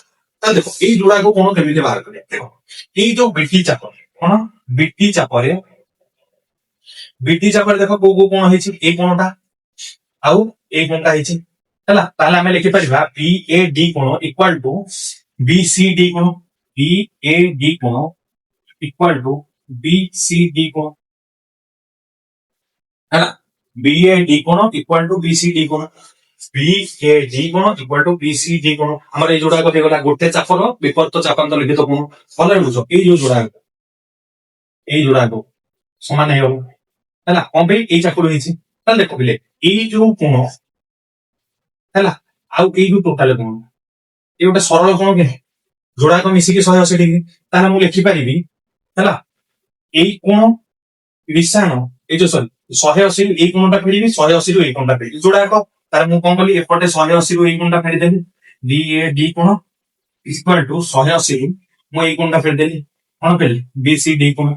ତାହେଲେ ଦେଖ ଏଇ ଯୋଡାକ କୋଣ କେମିତି ବାହାର କରିବା, ଦେଖ ଏଇ ଯୋଉ ବିଟି ଚାପ କଣ ବିଟି ଚାପରେ, ବିଟି ଚାପରେ ଦେଖ କୋଉ କୋଉ କୋଣ ହେଇଛି, ଏଇ କୋଣଟା ଆଉ ଏଇ କୋଣଟା ହେଇଛି ହେଲା। ତାହେଲେ ଆମେ ଲେଖିପାରିବା ପି ଏ ଡି କୋଣ equal to B C D କୋଣ, ପି ଏ ଡି କୋଣ equal to B C D କୋଣ ହେଲା। ବି ଏ ଡି କୋଣ equal to B C D କୋଣ, ବି ଏ ଡି କୋଣ equal to B C D କୋଣ। ଆମର ଏଇ ଯୋଉଟାକ ହେଇଗଲା ଗୋଟେ ଚାପର ବିପରୀତ ଚାପାନ୍ତ ଲିଖିତ କୋଣ। ଭଲ ବୁଝ, ଏଇ ଯୋଉ ଯୋଡାକ, ଏଇ ଯୋଡାକ ସମାନ ହେଇଗଲା ହେଲା। କଣ ପାଇଁ ଏଇ ଚାପରୁ ହେଇଛି, ତାହେଲେ ଦେଖ ପିଲେ ଏଇ ଯୋଉ କୋଣ ହେଲା ଆଉ ଏଇ ଯୋଉ ଟୋଟାଲ କୋଣ ଏ ଗୋଟେ ସରଳ କୋଣ କି ଯୋଡ଼ାକ ମିଶିକି 180 ଡିଗ୍ରୀ ତାହେଲେ ମୁଁ ଲେଖିପାରିବି ହେଲା ଏଇ କୋଣ ରିସାଣ ଏଇ ଯୋଉ ସରି 180 ରୁ ଏଇ କୋଣଟା ଫେରିବି 180 ରୁ ଏଇ କୋଣଟା ଫେରିବି ଯୋଡ଼ାକ ତାହେଲେ ମୁଁ କଣ କଲି ଏପଟେ 180 ରୁ ଏଇ କୋଣଟା ଫେରିଦେଲି ଡି ଏ ଡି କୋଣ ଇକ୍ୱାଲ ଟୁ 180 ରୁ ମୁଁ ଏଇ କୋଣଟା ଫେରିଦେଲି କଣ ଫେରିଲି ବି ସି ଡି କୋଣ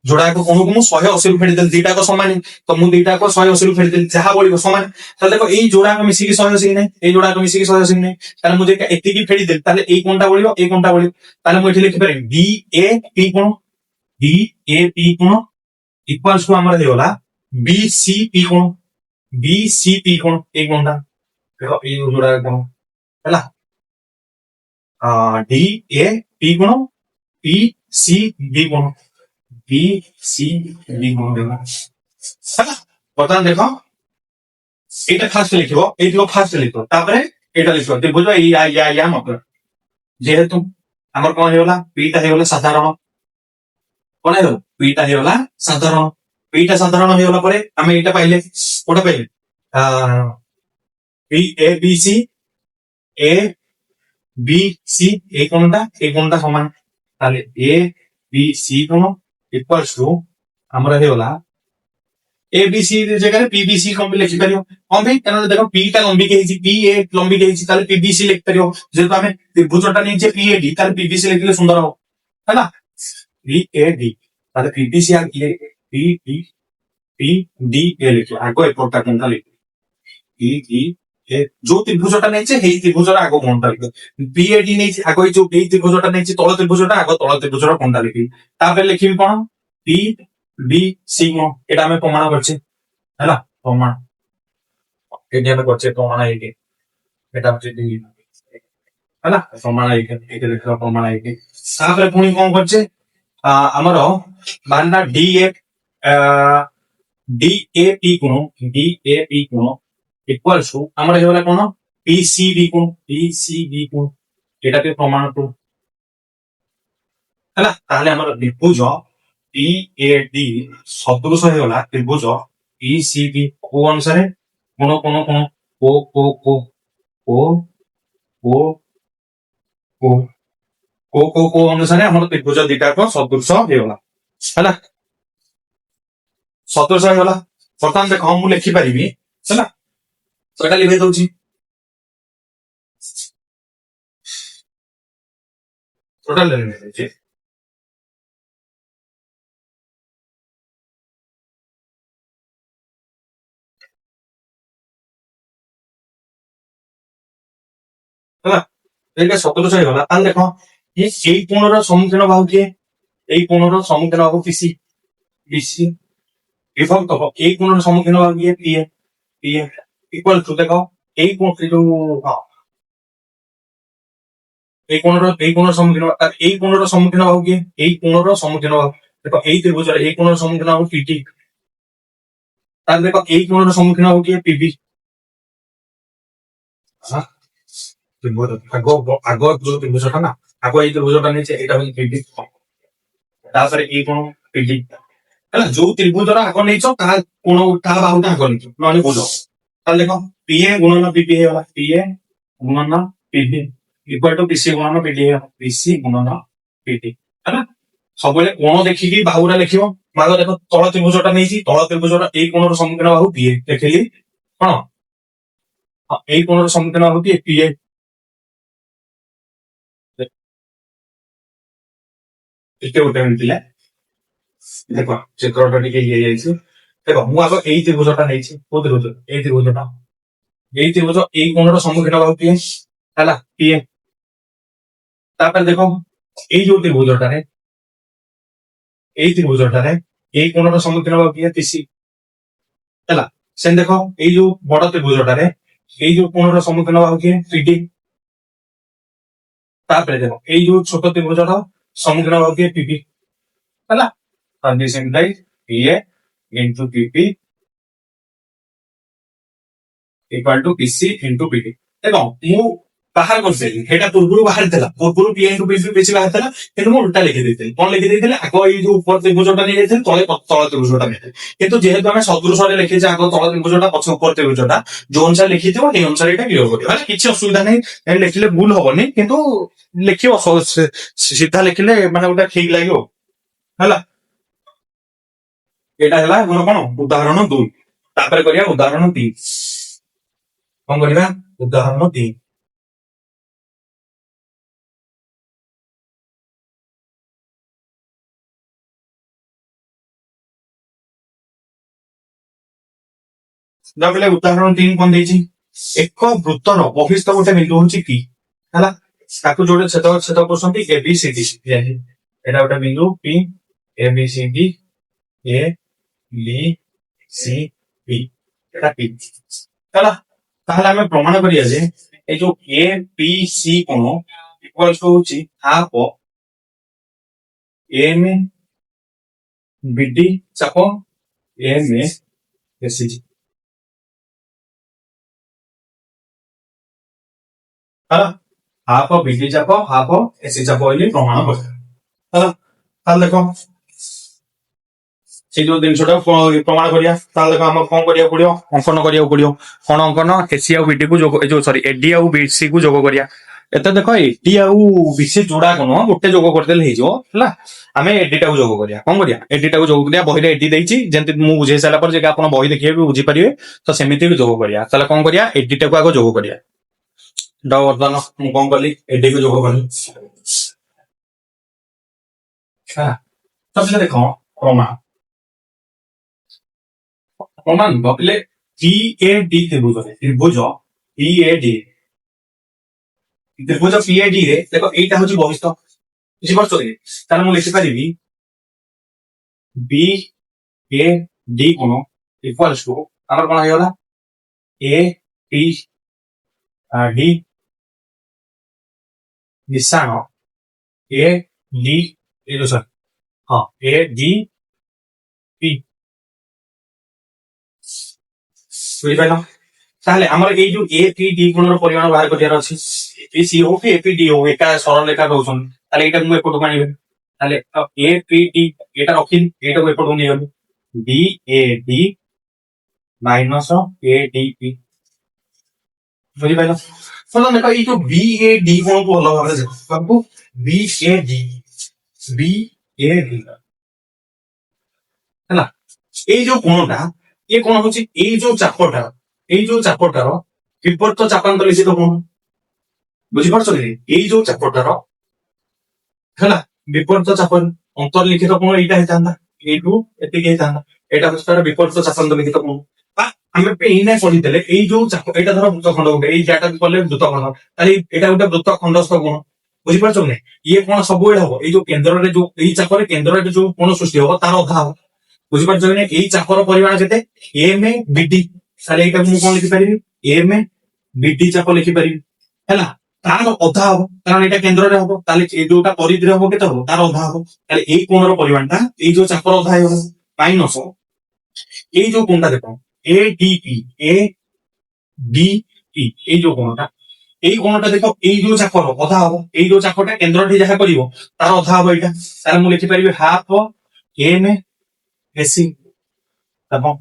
ଯୋଡ଼ାକ କୋଣକୁ ମୁଁ 180 ରୁ ଫେରିଦେଲି ଦିଟାକ ସମାନ ତ ମୁଁ ଦିଟାକ 180 ରୁ ଫେରିଦେଲି ଯାହା ବଳିବ ସମାନ ତାହେଲେ ଦେଖ ଏଇ ଯୋଡ଼ାକ ମିଶିକି 180 ନାହିଁ ଏଇ ଯୋଡ଼ାକ ମିଶିକି 180 ନାହିଁ ତାହେଲେ ମୁଁ ଯଦି ଏତିକି ଫେରିଦେଲି ତାହେଲେ ଏଇ କୋଣଟା ବଳିବ ଏଇ କୋଣଟା ବଳିବ ତାହେଲେ ମୁଁ ଏଠି ଲେଖିପାରିବି ଡି ଏ ପି କୋଣ ଡି ଏ ପି କୋଣ इक्वल्स टू हमारा देवला बीसीपी कोण बीसीपी कोण एक कोणटा देखो ये जोड़ा कोण हैला डी ए पी कोण पी सी बी कोण बी सी बी कोण देखो हैला बर्तमान देखो एटा फास्ट लिखिबो एइटिको फास्ट लिखो तापरे एटा लिखो त्रिभुज या मतलब जेहेतु हमर कोन हेला पी ता हेला साधारण কোন হলো পিটা হলো সাধারণ পিটা সাধারণ হয়ে গেল পরে আমি এটা পাইলে কোটা পাইলে B A B C A B C এই কোণটা সমান তাহলে এ বি সি কোণ ইকুয়ালস টু আমরা হয়ে গেল এ বি সি জায়গায় পি বি সি কম লিখি পারিও কম ভাই কারণ দেখো পিটা লম্বি কে ହେଇଛି পি এ লম্বি কে ହେଇଛି তাহলে পি বি সি লিখি পারিও যেহেতু আমি ত্রিভুজটা নিচে পি এ ডি তাহলে পি বি সি লিখলে সুন্দর হবে है ना पी ए डी তাহলে পিবিসি আর P D P D A লিখো আগ এপরটা কোনটা লিখো পি ডি এ जो ত্রিভুজটা নেইছে সেই ত্রিভুজের আগ কোনটা লিখো পি এ ডি নেইছে আগ এই जो এই ত্রিভুজটা নেইছে তল ত্রিভুজটা আগ তল ত্রিভুজের কোনটা লিখি তারপরে লিখিবি কোন পি বি সি কোন এটা আমি প্রমাণ করছি हैला প্রমাণ এটা আমি করছি প্রমাণ এইটি এটা হচ্ছে ডি हैला প্রমাণ এইটি এটা লিখো প্রমাণ এইটি তারপরে পুনি কোন করছে আমার মাননা ডিএপি কোণ ডিএপি কোণ ইকুয়ালস টু আমরা হলো কোণ পিসিবি কোণ এটাকে প্রমাণ করব ହେଲା তাহলে আমার ত্রিভুজ ডিএডি সদৃশ হয়ে গলা ত্রিভুজ পিসিবি কো অনুসারে কোণ কোণ কোণ কো কো কো কো কো কো को को को अनुसार हमर त्रिभुज दिटाक सदृश हेगला हैला सदृश हेगला बर्तमान देख हम लिखि परिबी हैला तो एटा लिखै दउची टोटल लिखै दउची हैला एटा सदृश हेगला ताल देखो ये এই কোণৰ সম্মুখীন বাহু কি এই কোণৰ সম্মুখীন বাহু পিসি বিসি বিভক্ত হব এই কোণৰ সম্মুখীন বাহু কি পি এ ইকুয়াল টু দেখো এই কোণ এই কোণৰ সম্মুখীন আর এই কোণৰ সম্মুখীন বাহু কি এই কোণৰ সম্মুখীন বাহু দেখো এই ত্রিভুজৰ এই কোণৰ সম্মুখীন বাহু পিটি তার দেখো এই কোণৰ সম্মুখীন বাহু কি পিবি হ্যাঁ আগ जो ত্রিভুজটা না আগ এই ত্রিভুজটা নিচে এটা হচ্ছে পিডি তারপরে এই কোণ পিডি ହେଲା ଯୋଉ ତ୍ରିଭୁଜର ଆଗ ନେଇଛ ତାହା କୋଣ ତାହା ବାହୁଟା ଆଗ ନେଇଛ ନହେଲେ ବୁଝ ତାହେଲେ ଦେଖ ପିଏ ଗୁଣନ ପିପି ହେଇଗଲା ପିଏ ଗୁଣନ ପିପି ଇକ୍ୱାଲ ଟୁ ପିସି ଗୁଣନ ପିଡି ହେଇଗଲା ପିସି ଗୁଣନ ପିଡି ହେଲା ସବୁବେଳେ କୋଣ ଦେଖିକି ବାହୁଟା ଲେଖିବ ମାଗ ଦେଖ ତଳ ତ୍ରିଭୁଜଟା ନେଇଛି ତଳ ତ୍ରିଭୁଜର ଏଇ କୋଣର ସମ୍ମୁଖୀନ ବାହୁ ପିଏ ଲେଖିଲି କଣ ଏଇ କୋଣର ସମ୍ମୁଖୀନ ବାହୁ କିଏ ପିଏ ଏତେ ଗୋଟେ ମିଳିଥିଲା ଦେଖ ଚିତ୍ରଟା ଟିକେ ଇଏ ହେଇଯାଇଛି ଦେଖ ମୁଁ ଆଗ ଏଇ ତ୍ରିଭୁଜଟା ନେଇଛି କୋଉ ତ୍ରିଭୁଜ ଏଇ ତ୍ରିଭୁଜଟା ଏଇ ତ୍ରିଭୁଜ ଏଇ କୋଣର ସମ୍ମୁଖୀନ ବାହୁ କିଏ ହେଲା ପିଏ ତାପରେ ଦେଖ ଏଇ ଯୋଉ ତ୍ରିଭୁଜଟାରେ ଏଇ କୋଣର ସମ୍ମୁଖୀନ ବାହୁ କିଏ ପିସି ହେଲା ସେନ୍ ଦେଖ ଏଇ ଯୋଉ ବଡ ତ୍ରିଭୁଜଟାରେ ଏଇ ଯୋଉ କୋଣର ସମ୍ମୁଖୀନ ବାହୁ କିଏ ପିଡି ତାପରେ ଦେଖ ଏଇ ଯୋଉ ଛୋଟ ତ୍ରିଭୁଜର ସମ୍ମୁଖୀନ ବାହୁ କିଏ ପିପି ହେଲା and this implies PA into PP equal to PC into PD. देखो ମୁଁ ବାହାର କରିଦେଲି ସେଇଟା ପୂର୍ବରୁ ବାହାରିଥିଲା, ପୂର୍ବରୁ ପି ଇଣ୍ଟୁ ପି ବେଶୀ ବାହାରିଥିଲା, କିନ୍ତୁ ମୁଁ ଉଲ୍ଟା ଲେଖିଦେଇଥିଲି। କଣ ଲେଖିଦେଇଥିଲି, ଆଗ ଏଇ ଯୋଉ ଉପର ତ୍ରିଭୁଜଟା ନେଇଯାଇଥିଲି, ତଳ ତ୍ରିଭୁଜଟା ନେଇଥିଲି। କିନ୍ତୁ ଯେହେତୁ ଆମେ ସଦୃଶରେ ଲେଖିଛେ ଆଗ ତଳ ତ୍ରିଭୁଜଟା ପଛ ଉପର ତ୍ରିଭୁଜଟା, ଯୋଉ ଅନୁସାରେ ଲେଖିଥିବ ସେଇ ଅନୁସାରେ ଏଇଟା କ୍ଲିୟର କରିବ, ହେଲା କିଛି ଅସୁବିଧା ନାହିଁ। ଲେଖିଲେ ଭୁଲ ହବନି, କିନ୍ତୁ ଲେଖିବ ସିଧା ଲେଖିଲେ ମାନେ ଗୋଟେ ଠିକ ଲାଗିବ, ହେଲା। ଏଇଟା ହେଲା ଆମର କଣ ଉଦାହରଣ 2। ତାପରେ କରିବା ଉଦାହରଣ 3। କଣ କରିବା, ଉଦାହରଣ 3। ଉଦାହରଣ 3 କଣ ଦେଇଛି, ଏକ ବୃତ୍ତର ବହିସ୍ଥ ଗୋଟେ ବିନ୍ଦୁ ହଉଛି P, ହେଲା। ତାକୁ ଯୋଉଟା ଛେଦ କରୁଛନ୍ତି ଏ ବି ସି ଡି, ଏଇଟା ଗୋଟେ ବିନ୍ଦୁ P, ଏ ବି ସି ଡି, ଏ ବି ସି ପି, ଏଟା P, ହେଲା। ତାହେଲେ ଆମେ ପ୍ରମାଣ କରିବା ଯେ এই ଯୋଉ ଏ ପି ସି କୋଣ ଇକ୍ୱାଲ୍ସ ହଉଛି ହାଫ ଏମ ବିଡି ଚାପ ଏମ ଏସିଜି, ହେଲା। ହାଫ ବିଡି ଚାପ ହାଫ ଏସି ଚାପ ବୋଲି ପ୍ରମାଣ କରିବା, ହେଲା। ତାହେଲେ ଦେଖ ସେଇ ଯୋଉ ଜିନିଷଟା ପ୍ରମାଣ କରିବା, ତାହେଲେ ଦେଖ ଆମର କଣ କରିବାକୁ ପଡିବ, ଅଙ୍କନ କରିବାକୁ ପଡିବ। କଣ ଅଙ୍କନ, ଏସି ଆଉ ବିଡି କୁ ଯୋଗ, ଯୋଉ ସରି ଏଡି ଆଉ ବିସି କୁ ଯୋଗ କରିବା। ଏତେ ଦେଖ ଏଡି ଆଉ ବିସି ଯୋଡାକ ନୁହଁ, ଗୋଟେ ଯୋଗ କରିଦେଲେ ହେଇଯିବ, ହେଲା। ଆମେ ଏଡି ଟାକୁ ଯୋଗ କରିବା, କଣ କରିବା, ଏଡି ଟାକୁ ଯୋଗ କରିବା। ବହିରେ ଏଡି ଦେଇଛି, ଯେମିତି ମୁଁ ବୁଝେଇ ସାରିଲା ପରେ ଯେ ଆପଣ ବହି ଦେଖିବେ ବି ବୁଝିପାରିବେ, ତ ସେମିତି ବି ଯୋଗ କରିବା। ତାହେଲେ କଣ କରିବା, ଏଡି ଟାକୁ ଆଗ ଯୋଗ କରିବା। ବର୍ତ୍ତମାନ ମୁଁ କଣ କଲି, ଏଡି କୁ ଯୋଗ କଲି, ତାପରେ ଦେଖ ପ୍ରମାଣ ଭାବିଲେ ପି ଏ ଡି ତ୍ରିଭୁଜ ତ୍ରିଭୁଜ ପି ଏ ଡି ତ୍ରିଭୁଜ ପି ଏ ଡି ରେ ଦେଖ ଏଇଟା ହଉଛି ବହିସ୍ଥ, ବୁଝିପାରୁଛ କି? ତାହେଲେ ମୁଁ ଲେଖିପାରିବି বি এ ডি কোণ ইকুয়ালস টু আমার কোণ হয়ে গলা এ পি ডি মিশ্ରଣ এ ডি সরি ହଁ ଏ ଡି ପି, ବୁଝିପାରିଲ? ତାହେଲେ ଆମର ଏଇ ଯୋଉ ଏ ପି ଡି ଗୁଣର ପରିମାଣ ବାହାର କରିବାର ଅଛି, ଏ ସି ହଉ କି ଏ ପି ଡି ହଉ, ଏକା ସରଳ ରେଖା ଦଉଛନ୍ତି, ତାହେଲେ ଏଇଟା ମୁଁ ଏପଟକୁ ଆଣିବି। ତାହେଲେ ଏ ପି ଡି ଏଇଟା ରଖିଲି, ଏଇଟାକୁ ଏପଟକୁ ନେଇଗଲି, D A D minus A D P, ବୁଝିପାରିଲ? ଦେଖ ଏଇ ଯୋଉ ବି ଏ ଡି ଗୁଣକୁ ଭଲ ଭାବରେ ଦେଖ, ବାବୁ ବି ଏ ଡି ହେଲା। ଏଇ ଯୋଉ କୋଣଟା, ଏ କୋଣ ହଉଛି ଏଇ ଯୋଉ ଚାପଟାର ବିପରୀତ ଚାପାନ୍ତ ଲିଖିତ କୋଣ, ବୁଝିପାରୁଛ କି? ଏଇ ଯୋଉ ଚାପଟାର, ହେଲା, ବିପରୀତ ଚାପ ଅନ୍ତର୍ଲିଖିତ କୋଣ ଏଇଟା ହେଇଥାନ୍ତା, ଏଇଠୁ ଏତିକି ହେଇଥାନ୍ତା, ଏଇଟା ହଉଛି ତାର ବିପରୀତ ଚାପାନ୍ତ ଲିଖିତ କୋଣ। ଆମେ ଏଇନା କହିଦେଲେ ଏଇ ଯୋଉ ଚାପ, ଏଇଟା ଧର ବୃତ୍ତଖଣ୍ଡ ଗୋଟେ, ଏଇ ଜାଟା କଲେ ବୃତ୍ତଖଣ୍ଡ, ତାହେଲେ ଏଇଟା ଗୋଟେ ବୃତ୍ତ ଖଣ୍ଡସ୍ଥ କୋଣ, ବୁଝିପାରୁଛ କି? ଇଏ କୋଣ ସବୁବେଳେ ହବ, ଏଇ ଯୋଉ କେନ୍ଦ୍ରରେ ଯୋଉ ଏଇ ଚାପରେ କେନ୍ଦ୍ରରେ ଯୋଉ କୋଣ ସୃଷ୍ଟି ହବ ତାର ଅଧା ହବ, ବୁଝିପାରୁଛ କି? ଏଇ ଚାପର ପରିମାଣ କେତେ, ଏମ ବିଡି, ତାହେଲେ ଏଇଟାକୁ ମୁଁ କଣ ଲେଖିପାରିବି, ଏମ ବିଡି ଚାପ ଲେଖିପାରିବି, ହେଲା। ତାର ଅଧା ହବ, କାରଣ ଏଇଟା କେନ୍ଦ୍ରରେ ହବ, ତାହେଲେ ଏଇ ଯୋଉଟା ପରିଧିରେ ହବ କେତେ ହବ, ତାର ଅଧା ହବ। ତାହେଲେ ଏଇ କୋଣର ପରିମାଣଟା ଏଇ ଯୋଉ ଚାପର ଅଧା ହେଇଗଲା, ମାଇନସ ଏଇ ଯୋଉ କୋଣଟା ଦେଖ ଏ D P, A D P, ଏଇ ଯୋଉ କୋଣଟା, এই কোণটা দেখো এই যে চাপর অধা হব, এই যে চাপটা কেন্দ্রটি যাহা করিব তার অধা হব এইটা, তাহলে মু লিখি পারিবি হাফ এম এসি এবং,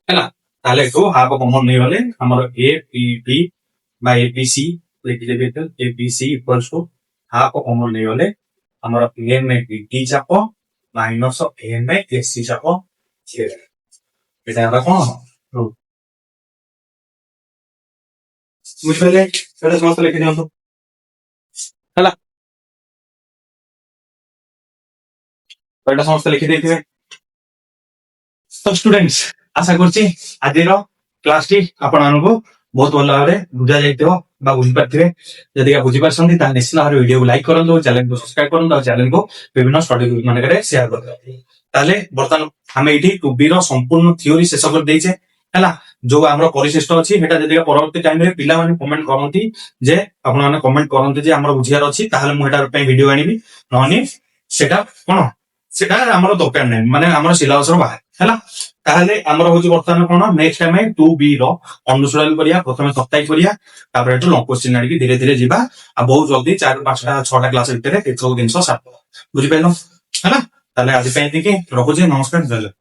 ହେଲା। ତାହେଲେ ଏଠୁ ହାଫ କମନ ନେଇଗଲେ ଆମର ଏ ପି ଡି বা ଏ ପି ସି ଲେଖିଦେବି, A P C equals to half common ନେଇଗଲେ ଆମର ଏମ ଡି ଚାପ ମାଇନସ ଏମ ଏସି ଚାପ, এটা আমরা କଣ ବୁଝିପାରିଲେ? ସେଟା ସମସ୍ତେ ଲେଖି ଦିଅନ୍ତୁ, ହେଲା। ଏଇଟା ସମସ୍ତେ ଲେଖି ଦେଇଥିବେ। ତ ଷ୍ଟୁଡେଣ୍ଟସ ଆଶା କରୁଛି ଆଜିର କ୍ଲାସଟି ଆପଣମାନଙ୍କୁ ବହୁତ ଭଲ ଭାବରେ ବୁଝା ଯାଇଥିବ ବା ବୁଝିପାରିଥିବେ। ଯଦି ବୁଝିପାରୁଛନ୍ତି ତାହେଲେ ନିଶ୍ଚିତ ଭାବରେ ଭିଡ଼ିଓକୁ ଲାଇକ୍ କରନ୍ତୁ, ଚ୍ୟାନେଲକୁ ସବସ୍କ୍ରାଇବ କରନ୍ତୁ, ଆଉ ଚ୍ୟାନେଲକୁ ବିଭିନ୍ନ ଷ୍ଟଡି ଗ୍ରୁପ ମାନଙ୍କରେ ସେୟାର କରନ୍ତୁ। ତାହେଲେ ବର୍ତ୍ତମାନ ଆମେ ଏଇଠି ଟୁ ବି ର ସମ୍ପୂର୍ଣ୍ଣ ଥିଓରି ଶେଷ କରିଦେଇଛେ, ହେଲା। ଯୋଉ ଆମର ପରିଶିଷ୍ଟ ଅଛି ସେଟା ଯଦି ପରବର୍ତ୍ତୀ ଟାଇମରେ ପିଲାମାନେ କମେଣ୍ଟ କରନ୍ତି ଯେ ଆପଣମାନେ କମେଣ୍ଟ କରନ୍ତି ଯେ ଆମର ବୁଝିବାର ଅଛି, ତାହେଲେ ମୁଁ ଏଟା ପାଇଁ ଭିଡ଼ିଓ ଆଣିବି, ନହେଲେ ସେଟା କଣ, ସେଟା ଆମର ଦରକାର ନାହିଁ, ମାନେ ଆମର ସିଲାବସର ବାହାରେ। ହେଲା। ତାହେଲେ ଆମର ହଉଛି ବର୍ତ୍ତମାନ କଣ ନେକ୍ସଟ ଆମେ 2B ର ଅନୁଶୀଳନ କରିବା, ପ୍ରଥମେ ସପ୍ତାହ କରିବା, ତାପରେ ଏଠୁ ଲଙ୍ଗ କ୍ୱେଶ୍ଚିନ୍ ଆଣିକି ଧୀରେ ଧୀରେ ଯିବା, ଆଉ ବହୁତ ଜଲ୍ଦି 4-5ଟା-6ଟା କ୍ଲାସ ଭିତରେ ଏସବୁ ଜିନିଷ ସାରିବା। ବୁଝିପାରିଲ? ହେଲା। ତାହେଲେ ଆଜି ପାଇଁ ଏତିକି, ରଖୁଛି, ନମସ୍କାର, ଜୟ ଜଗନ୍ନାଥ।